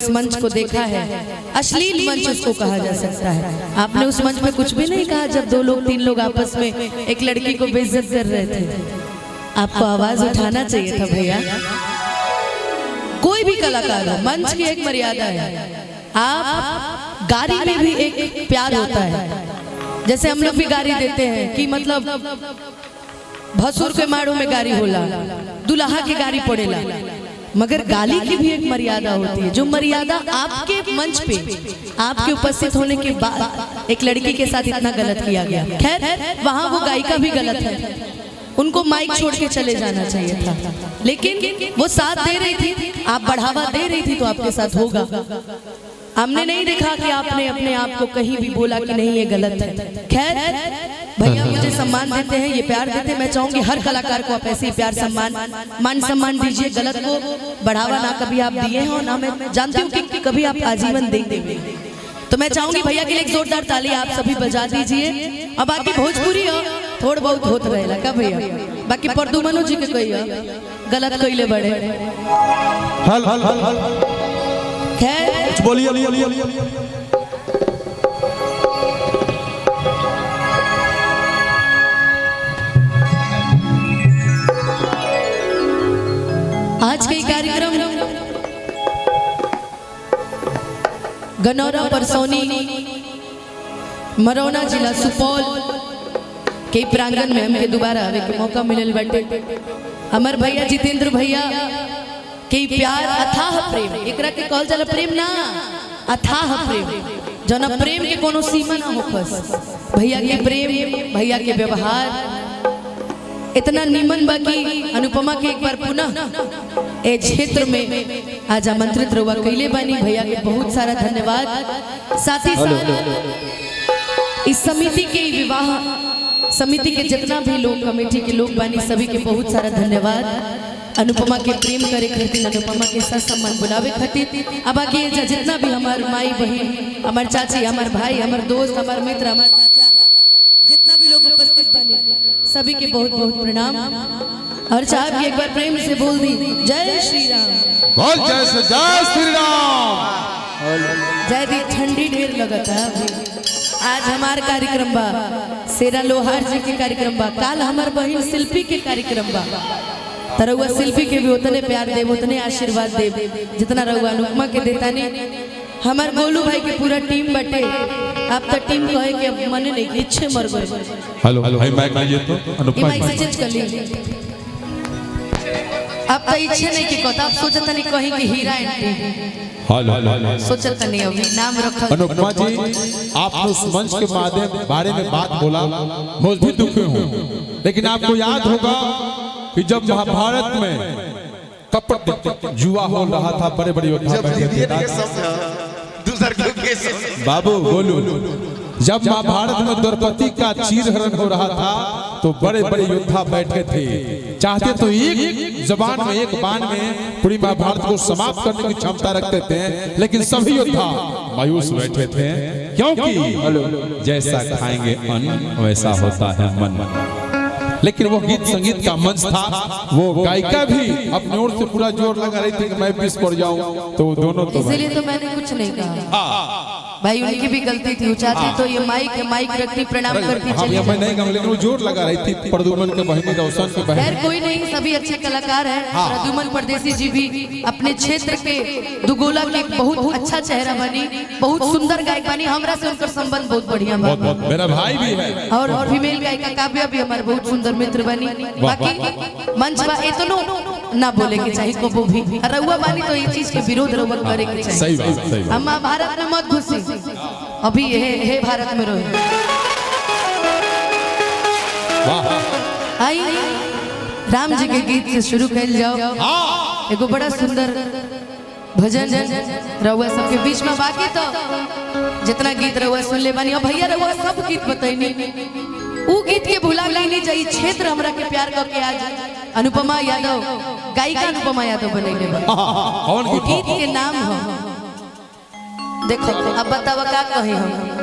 उस मंच को देखा है, अश्लील मंच उसको कहा जा सकता है। आपने उस मंच पे कुछ भी नहीं कहा जब 2 लोग 3 लोग आपस में एक लड़की को बेइज्जत कर रहे थे। आपको आवाज उठाना चाहिए था भैया। कोई भी कलाकार हो, मंच की एक मर्यादा है। आप गारी में भी एक प्यार होता है, जैसे हम लोग भी गारी देते हैं कि मतलब भसुर के माड़ों में गारी होला, दुल्हा के गारी पड़ेला, मगर गाली की भी एक मर्यादा होती है। जो मर्यादा आपके मंच पे आपके उपस्थित होने के बाद एक लड़की के साथ इतना गलत किया गया। खैर वहां वो गायिका भी गलत है, उनको माइक छोड़ के चले जाना चाहिए था, लेकिन वो साथ दे रही थी, आप बढ़ावा दे रही थी तो आपके साथ होगा। हमने नहीं देखा कि आपने अपने आप को कहीं भी बोला कि नहीं ये गलत है। खैर भैया मुझे सम्मान देते हैं, ये प्यार देते हैं। मैं चाहूंगी हर कलाकार को आप ऐसे ही प्यार मान सम्मान दीजिए। गलत को बढ़ावा ना कभी आप दिए हो ना मैं जानती हूँ कि कभी आप आजीवन देंगे। तो मैं चाहूंगी भैया के लिए एक जोरदार ताली आप सभी बजा दीजिए। अब बाकी भोजपुरी हो थोड़ा बहुत होत रहेला का भैया, बाकी परदुमनो जी के कहिए गलत कइले बड़े हल हल हल हल खैर बोलिए। आज के कार्यक्रम गनौरा परसौनी मरौना जिला सुपौल के प्रांगण में हमके दोबारा आवे के मौका मिलल बाटे। हमार भैया जितेंद्र भैया के प्यार अथाह प्रेम, एकरा के कहल जाला प्रेम ना, अथाह प्रेम, जना प्रेम के कोनो सीमा ना होखस। भैया के प्रेम, भैया के व्यवहार इतना निमन बाकी अनुपमा के एक बार पुनः ए क्षेत्र में आज आमंत्रित रहुआ कैले बानी। भैया के बहुत सारा धन्यवाद। साथ ही साथ इस समिति के विवाह समिति के जितना भी लोग कमेटी के लोग बानी सभी के बहुत सारा धन्यवाद। अनुपमा के प्रेम करे खातिर, अनुपमा के साथ सम्मान बुलावे खातिर। अब आगे जितना भी हमार माई बहन, हमार चाची, हमार भाई, हमार दोस्त, हमार मित्र, हमार चाचा, जितना भी लोग उपस्थित बने सभी के बहुत बहुत प्रणाम। और साहब की एक बार प्रेम से बोल दी जय श्री राम। बोल जय श्री राम। जय दी ठंडी ढेर लगता है। आज हमार कार्यक्रम बा, शेरा लोहार जी के कार्यक्रम बा, काल हमार बहन शिल्पी के कार्यक्रम बा। रउआ शिल्पी के भी उतने प्यार देव, उतने आशीर्वाद देव जितना रउआ अनुपमा के देता नहीं। हमार गोलू भाई के पूरा टीम बटे। आप तो टीम कहे कि अब मने नहीं कि इच्छे मर गए। हेलो भाई माइक लीजिए तो अनुपमा माइक से चेंज कर लीजिए। अब तो इच्छे नहीं कि कहता, आप सोचता नहीं कहीं कि हीरा एंटी हेलो सोचता नहीं अभी नाम रखा। अनुपमा जी आपने उस मंच के बारे में बात बोला, मुझ भी दुखी हूँ, लेकिन आपको याद होगा कि जब महाभारत में कपट जुआ हो रहा था, बड़े बड़े योद्धा बैठे थे। बाबू बोलू, जब महाभारत में द्रौपदी का चीरहरण हो रहा था तो बड़े बड़े योद्धा बैठे थे, चाहते तो एक जबान में एक बाण में पूरी महाभारत को समाप्त करने की क्षमता रखते थे, लेकिन सभी योद्धा मायूस बैठे थे, क्योंकि जैसा खाएंगे अन्न वैसा होता है मन। लेकिन वो गीत संगीत का मंच था, वो गायिका भी अपनी ओर से पूरा जोर लगा रही थी कि मैं पीस पड़ जाऊं, तो दोनों तो इसीलिए तो मैंने कुछ नहीं कहा भाई, उनकी भी गलती थी। चाहती तो ये माइक रखती, प्रणाम करती चली। मैं नहीं कहूं, लेकिन वो जोर लगा रही थी। प्रदुमन के बहनी, रोशन के बहनी, खैर कोई नहीं, सभी अच्छे कलाकार हैं। प्रदुमन परदेसी जी भी अपने क्षेत्र के दुगोला के बहुत अच्छा चेहरा बनी, बहुत सुंदर गायक बनी। हमरा से उनका संबंध बहुत बढ़िया बा, मेरा भाई भी है। और फीमेल गायिका काव्या भी हमारे बहुत सुंदर मित्र बनी। बाकी मंच बा इतनो ना बोले के चाहिए को भी रउआ बानी, तो ये चीज के विरोध रउआ करे के चाहिए। सही बात, सही बात। हम भारत में मत घुसी, अभी हे भारत में रहो। आई राम जी के गीत से शुरू कर जाओ। एगो बड़ा सुंदर भजन रउआ सबके बीच में। बाकी तो जितना गीत रउआ सुन ले बानी, अब भैया रउआ सब गीत बताइनी, उ गीत के भुला नहीं जाई। क्षेत्र हमरा के प्यार करके आज अनुपमा यादव, गायिका अनुपमा यादव बनैले बा। गीत के नाम हो, देखो अब बतावा का कहे हम।